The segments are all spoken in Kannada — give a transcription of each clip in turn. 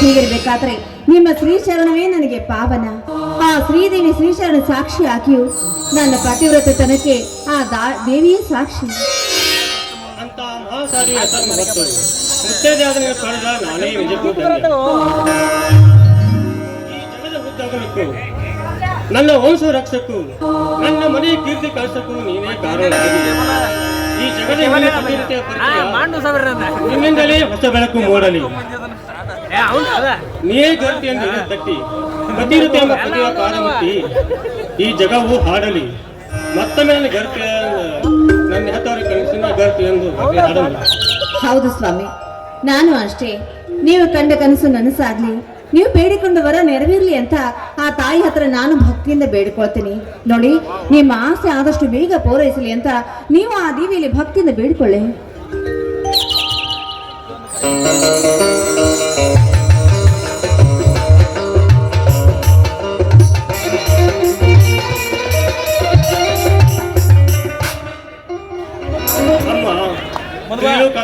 ಹೀಗಿರ್ಬೇಕಾದ್ರೆ ನಿಮ್ಮ ಶ್ರೀಚರಣವೇ ನನಗೆ ಪಾವನ. ಆ ಶ್ರೀದೇವಿ ಶ್ರೀಚರಣ ಸಾಕ್ಷಿ ಹಾಕಿಯು ನನ್ನ ಪತಿವ್ರತತನಕ್ಕೆ ಆ ದೇವಿಯೇ ಸಾಕ್ಷಿ. ಅಂತ ಮಹಾಸಾರಿ ಹೆಸರನ್ನು ಹೊತ್ತು ಮುತ್ತೈದೆಯಾದನಿಗೆ ಪಡೆದ ನಾನೇ ನಿಜಕ್ಕೂ ಧನ್ಯ. ಈ ಜಗದ ಉದ್ದಗಲಕ್ಕೂ ನನ್ನ ವಂಶ ರಕ್ಷಕ್ಕೂ ನನ್ನ ಮನೆ ಕೀರ್ತಿ ಕಳಿಸಕ್ಕೂ ನೀನೇ ಕಾರಣವಾಗಿದೆ. ಈ ಜಗದ ನಿನ್ನಿಂದಲೇ ಹೊಸ ಬೆಳಕು ಮೂಡಲಿ. ನೀಯೇ ಗರ್ತಿ ಎಂದು ತಟ್ಟಿ ಪತಿವ್ರತೆ ಎಂಬ ಪತಿಯ ಪಾದ ಮುಟ್ಟಿ ಈ ಜಗವು ಹಾಡಲಿ. ಮತ್ತೊಮ್ಮೆ ನನ್ನ ಗರ್ತಿ ನನ್ನ ಹೆತ್ತವರ ಕನಸಿನ ಗರ್ತಿ ಎಂದು ಹಾಡಲಿ. ಹೌದು ಸ್ವಾಮಿ, ನಾನು ಅಷ್ಟೇ. ನೀವು ಕಂಡ ಕನಸು ನನಸಾಗ್ಲಿ, ನೀವು ಬೇಡಿಕೊಂಡು ವರ ನೆರವೇರ್ಲಿ ಅಂತ ಆ ತಾಯಿ ಹತ್ರ ನಾನು ಭಕ್ತಿಯಿಂದ ಬೇಡಿಕೊಳ್ತೀನಿ. ನೋಡಿ, ನಿಮ್ಮ ಆಸೆ ಆದಷ್ಟು ಬೇಗ ಪೂರೈಸಲಿ ಅಂತ ನೀವು ಆ ದೇವಿಯಲ್ಲಿ ಭಕ್ತಿಯಿಂದ ಬೇಡಿಕೊಳ್ಳಿ.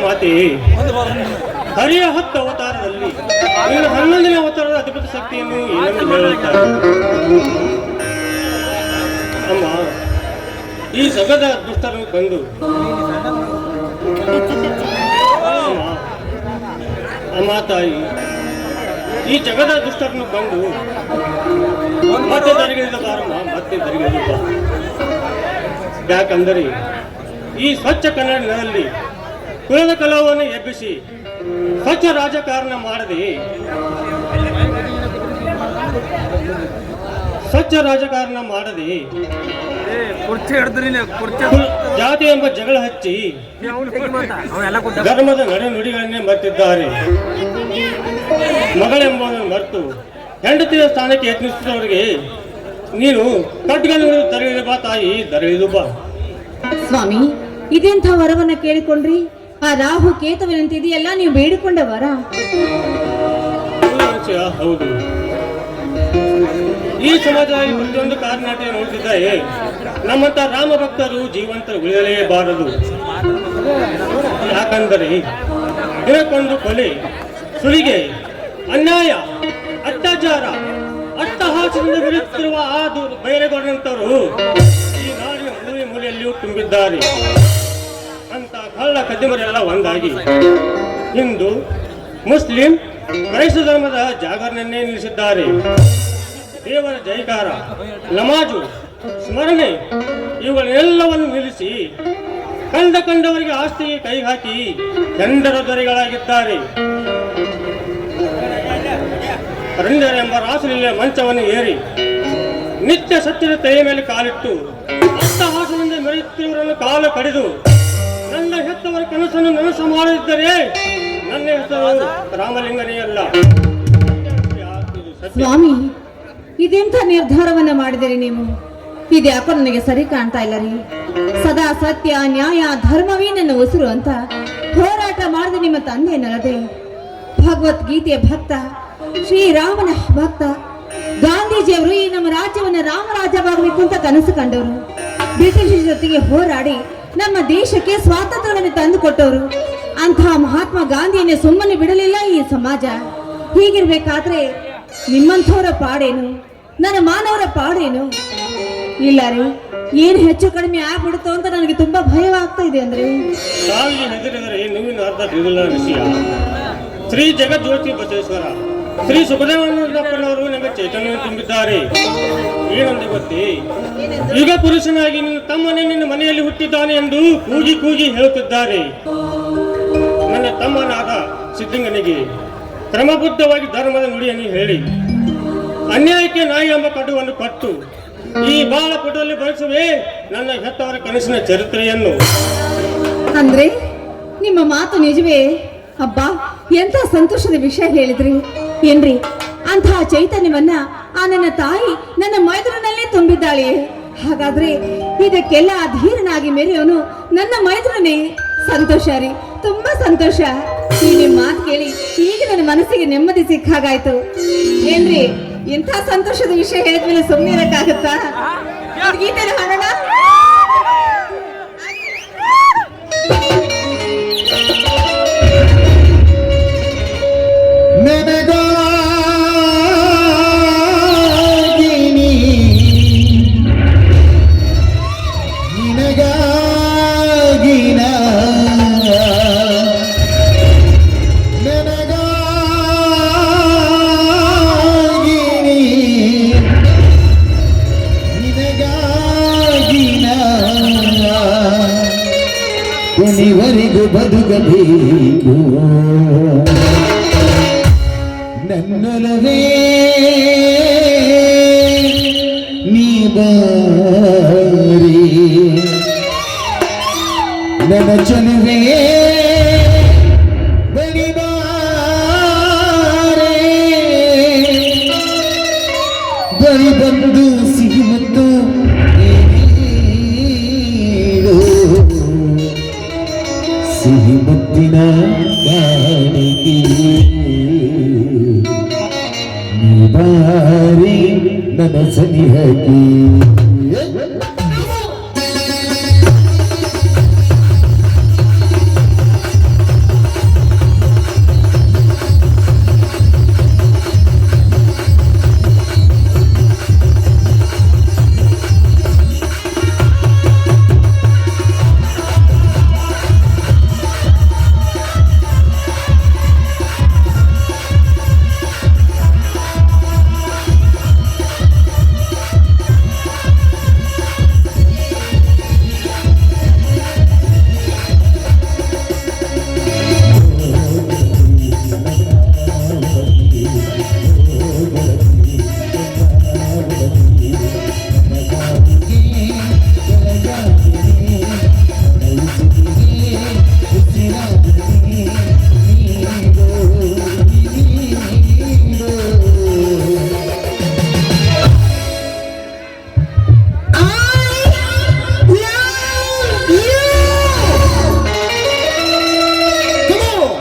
ಮಾತೆ, ಹರಿಯ 10 ಅವತಾರದಲ್ಲಿ ನೀನು 11ನೇ ಅವತಾರದ ಅಧಿಪತಿ ಶಕ್ತಿಯನ್ನು ಏನೆಂದು ಹೇಳುತ್ತಾರೆ. ಅಮ್ಮ, ಈ ಜಗದ ದುಷ್ಟರು ಬಂದು ಅಮ್ಮ ತಾಯಿ, ಈ ಜಗದ ದುಷ್ಟರನ್ನು ಬಂದು ಮತ್ತೆ ದರಿಗಿಳಿದ ಬಾರಮ್ಮ, ಮತ್ತೆ ದರಿಗಿಳಿದ. ಯಾಕಂದರೆ ಈ ಸ್ವಚ್ಛ ಕನ್ನಡ ನೆಲದಲ್ಲಿ ಕುಲದ ಕಲವನ್ನು ಎಬ್ಬಿಸಿ ಸ್ವಚ್ಛ ರಾಜಕಾರಣ ಮಾಡದೆ ಜಾತಿ ಎಂಬ ಜಗಳ ಹಚ್ಚಿ ಧರ್ಮದ ನಡೆ ನುಡಿಗಳನ್ನೇ ಮರೆತಿದ್ದಾರೆ. ಮಗಳೆಂಬುದನ್ನು ಮರೆತು ಹೆಂಡತಿಯ ಸ್ಥಾನಕ್ಕೆ ಯತ್ನಿಸಿದವರಿಗೆ ನೀನು ಕಡ್ಗನ್ನು ತರಲಿದು ಬಾ ತಾಯಿ, ತರಲಿದು ಬಾ. ಸ್ವಾಮಿ, ಇದೆಂಥ ವರವನ್ನ ಕೇಳಿಕೊಂಡ್ರಿ? ಆ ರಾಹು ಕೇತುವಿನಂತಿದೆಯಲ್ಲ ನೀವು ಬೇಡಿಕೊಂಡ ವರ. ಹೌದು, ಈ ಸಮಾಜದಲ್ಲಿ ಪ್ರತಿಯೊಂದು ಕಾರ್ನಾಟಕ ನೋಡ್ತಿದ್ದಾರೆ. ನಮ್ಮಂತ ರಾಮ ಭಕ್ತರು ಜೀವಂತರು ಉಳಿಯಲೇಬಾರದು. ಯಾಕಂದರೆ ದಿನಕ್ಕೊಂದು ಕೊಲೆ, ಸುಲಿಗೆ, ಅನ್ಯಾಯ, ಅತ್ಯಾಚಾರ, ಅಟ್ಟಹಾಸದಿಂದ ವಿರುತ್ತಿರುವ ಆ ಬೈರೇಗೌಡನಂತವರು ಈ ನಾಡಿನ ಮೂಲೆ ಮೂಲೆಯಲ್ಲಿಯೂ ತುಂಬಿದ್ದಾರೆ. ಅಂತ ಕಳ್ಳ ಕದ್ದಿಮರೆಲ್ಲ ಒಂದಾಗಿ ಹಿಂದೂ, ಮುಸ್ಲಿಂ, ಕ್ರೈಸ್ತ ಧರ್ಮದ ಜಾಗರಣೆಯನ್ನೇ ನಿಲ್ಲಿಸಿದ್ದಾರೆ. ದೇವರ ಜೈಕಾರ, ನಮಾಜು, ಸ್ಮರಣೆ ಇವುಗಳೆಲ್ಲವನ್ನು ನಿಲ್ಲಿಸಿ ಕಂಡವರಿಗೆ ಆಸ್ತಿಗೆ ಕೈ ಹಾಕಿ ಚಂಡರ ದೊರೆಗಳಾಗಿದ್ದಾರೆ. ರಂಡರೆಂಬ ರಾಸಲಿಲ್ಲ ಮಂಚವನ್ನು ಏರಿ ನಿತ್ಯ ಸತ್ಯದ ತಲೆಯ ಮೇಲೆ ಕಾಲಿಟ್ಟು ಅಟ್ಟಹಾಸದಿಂದ ಮೆರೆಯುತ್ತಿರುವವರನ್ನು ಕಾಲು ಕಡಿದು ನನ್ನ ಹೆತ್ತವರ ಕನಸನ್ನು ನನಸು ಮಾಡದಿದ್ದರೆ ನನ್ನ ಹೆಸರು ರಾಮಲಿಂಗನೇ ಅಲ್ಲ. ಸ್ವಾಮಿ, ಇದೆಂಥ ನಿರ್ಧಾರವನ್ನ ಮಾಡಿದಿರಿ ನೀವು? ಇದ್ಯಾಕೋ ನನಗೆ ಸರಿ ಕಾಣ್ತಾ ಇಲ್ಲ ರೀ. ಸದಾ ಸತ್ಯ, ನ್ಯಾಯ, ಧರ್ಮವೇ ನನ್ನ ಉಸಿರು ಅಂತ ಹೋರಾಟ ಮಾಡಿದ ನಿಮ್ಮ ತಂದೆ ನರದೆ ಭಗವದ್ಗೀತೆಯ ಭಕ್ತ, ಶ್ರೀರಾಮನ ಭಕ್ತ ಗಾಂಧೀಜಿಯವರು ಈ ನಮ್ಮ ರಾಜ್ಯವನ್ನ ರಾಮರಾಜ್ಯವಾಗಬೇಕು ಅಂತ ಕನಸು ಕಂಡವರು. ಬ್ರಿಟಿಷ್ ಜೊತೆಗೆ ಹೋರಾಡಿ ನಮ್ಮ ದೇಶಕ್ಕೆ ಸ್ವಾತಂತ್ರ್ಯವನ್ನು ತಂದುಕೊಟ್ಟವರು. ಅಂತಹ ಮಹಾತ್ಮ ಗಾಂಧಿಯನ್ನೇ ಸುಮ್ಮನೆ ಬಿಡಲಿಲ್ಲ ಈ ಸಮಾಜ. ಹೀಗಿರ್ಬೇಕಾದ್ರೆ ನಿಮ್ಮಂಥವರ ಪಾಡೇನು, ನನ್ನ ಮಾನವರ ಪಾಡೇನು? ಇಲ್ಲ ರೀ, ಏನ್ ಹೆಚ್ಚು ಕಡಿಮೆ ಆಗ್ಬಿಡುತ್ತೋ ಅಂತ ನನಗೆ ತುಂಬಾ ಭಯವಾಗ್ತಾ ಇದೆ. ಅಂದ್ರೆ ಶ್ರೀ ಜಗಜ್ಯೋತಿ ಬಸವೇಶ್ವರ, ಶ್ರೀ ಸುಖದೇವನವರು ನಮಗೆ ಚೈತನ್ಯ ತುಂಬಿದ್ದಾರೆ. ಏನಂದ್ರೆ ಗೊತ್ತೇ, ಈಗ ಪುರುಷನಾಗಿ ನಿನ್ನ ತಮ್ಮನೇ ನಿನ್ನ ಮನೆಯಲ್ಲಿ ಹುಟ್ಟಿದ್ದಾನೆ ಎಂದು ಕೂಗಿ ಕೂಗಿ ಹೇಳುತ್ತಿದ್ದಾರೆ. ನನ್ನ ತಮ್ಮನಾದ ಸಿದ್ಧಂಗನಿಗೆ ಕ್ರಮಬದ್ಧವಾಗಿ ಧರ್ಮದ ನುಡಿಯನ್ನು ಹೇಳಿ ಅನ್ಯಾಯಕ್ಕೆ ನಾಯಿ ಎಂಬ ಕಡುವನ್ನು ಕೊಟ್ಟು ಈ ಬಾಳ ಪುಟದಲ್ಲಿ ಬಳಸುವೆ ನನ್ನ ಹೆತ್ತವರ ಕನಸಿನ ಚರಿತ್ರೆಯನ್ನು. ಅಂದ್ರೆ ನಿಮ್ಮ ಮಾತು ನಿಜವೇ? ಅಬ್ಬಾ, ಎಂತ ಸಂತೋಷದ ವಿಷಯ ಹೇಳಿದ್ರಿ ಏನ್ರಿ. ಅಂತಹ ಚೈತನ್ಯವನ್ನ ಆ ನನ್ನ ತಾಯಿ ನನ್ನ ಮೈದುನಲ್ಲೇ ತುಂಬಿದ್ದಾಳೆ. ಹಾಗಾದ್ರೆ ಇದಕ್ಕೆಲ್ಲ ಅಧೀರನಾಗಿ ಮೆರೆಯೋನು ನನ್ನ ಮೈದುನೇ. ಸಂತೋಷ ರೀ, ತುಂಬಾ ಸಂತೋಷ. ಈ ನಿಮ್ಮ ಮಾತು ಕೇಳಿ ಈಗ ನನ್ನ ಮನಸ್ಸಿಗೆ ನೆಮ್ಮದಿ ಸಿಕ್ಕಾಗಾಯ್ತು. ಏನ್ರಿ, ಎಂಥ ಸಂತೋಷದ ವಿಷಯ ಹೇಳಿದ್ಮೇಲೆ ಸುಮ್ಮನೆ ಇರಕ್ಕಾಗತ್ತಾ? ಗೀತೆ ಹಾಡೋಣ. ನೆನೆಗಳ ಹೋಗಬೇಕು ನನ್ನೊಲವೇ ನೀ ಬಾರಿ ನನ್ನ ಚಲುವೆ ಬಳಿ ಬಾರೆ ಬಳಿ ಬಂದು ಸಿಹಿ ಮತ್ತು ಸಿಹಿ ಮುತ್ತಿನ ಕಾಣಿಕೆ ನೀ ಬಾರಿ ನನ್ನ ಸನಿಹಕ್ಕೆ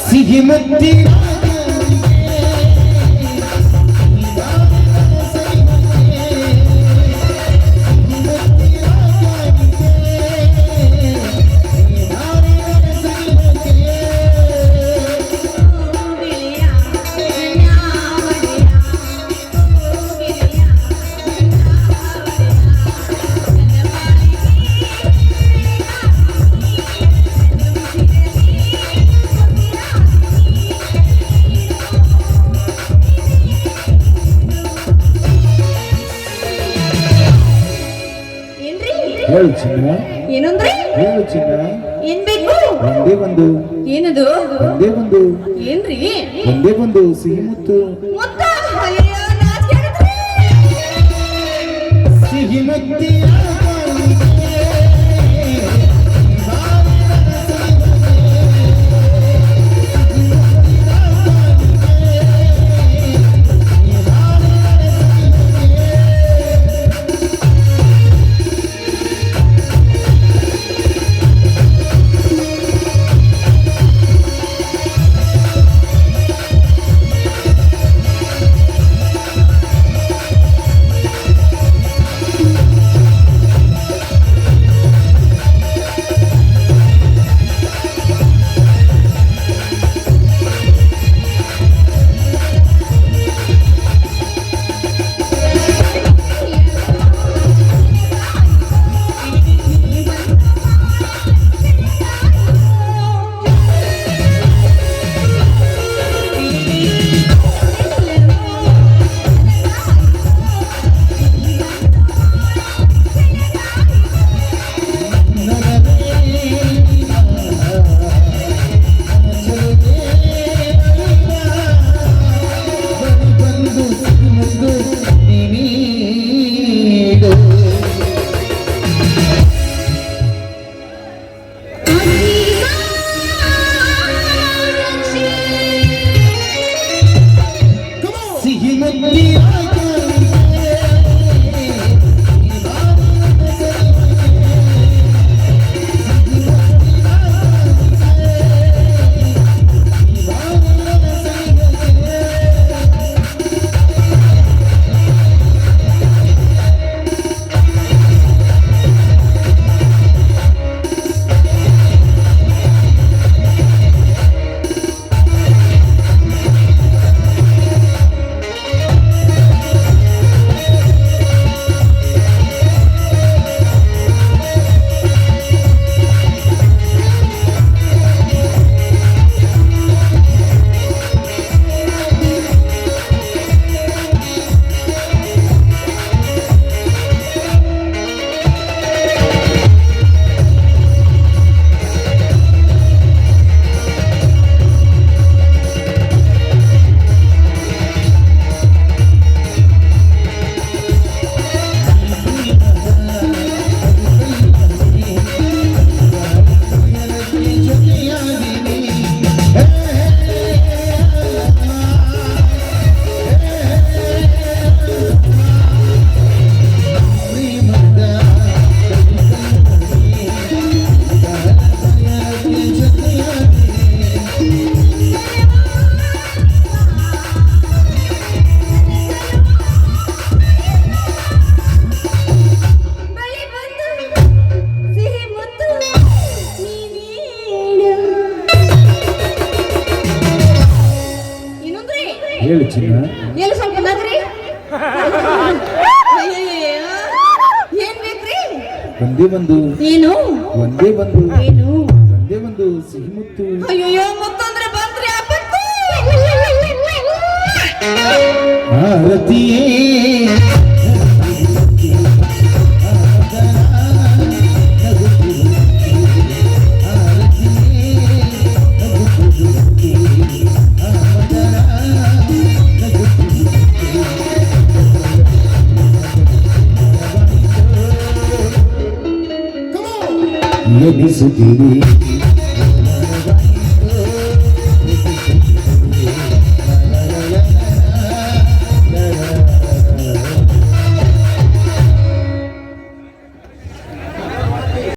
ಸಿಹಿ ಮುತ್ತಿನ ಹೇಳು ಚಿನ್ನ ಏನಂದ್ರೆ ಹೇಳು ಚಿನ್ನ ಏನ್ ಬೇಕು ಒಂದೇ ಒಂದು ಏನದು ಒಂದೇ ಒಂದು ಏನ್ರಿ ಒಂದೇ ಒಂದು ಸಿಹಿ ಮುತ್ತು ಮುತ್ತ ಅಯ್ಯೋ ನಾಚಿಕೆ ಆಗುತ್ತೆ. ಸಿಹಿ ಮುತ್ತಿನ ಹೇಳು ಚಿನ್ನ. ಎಲ್ಲಿ ಸ್ವಲ್ಪ ನಗರಿ ಏನ್ ಬೇಕ್ರಿ? ಒಂದೇ ಒಂದು ಏನು ಒಂದೇ ಒಂದು ಏನು ಒಂದೇ ಒಂದು ಸಿಹಿ ಮುತ್ತು. ಅಯ್ಯೋ ಮುತ್ತಂದ್ರೆ ಬಂದ್ರಿ ಆಪತ್ತು. ಆರತಿಯೇ ಎನಿಸುತ್ತೀರಿ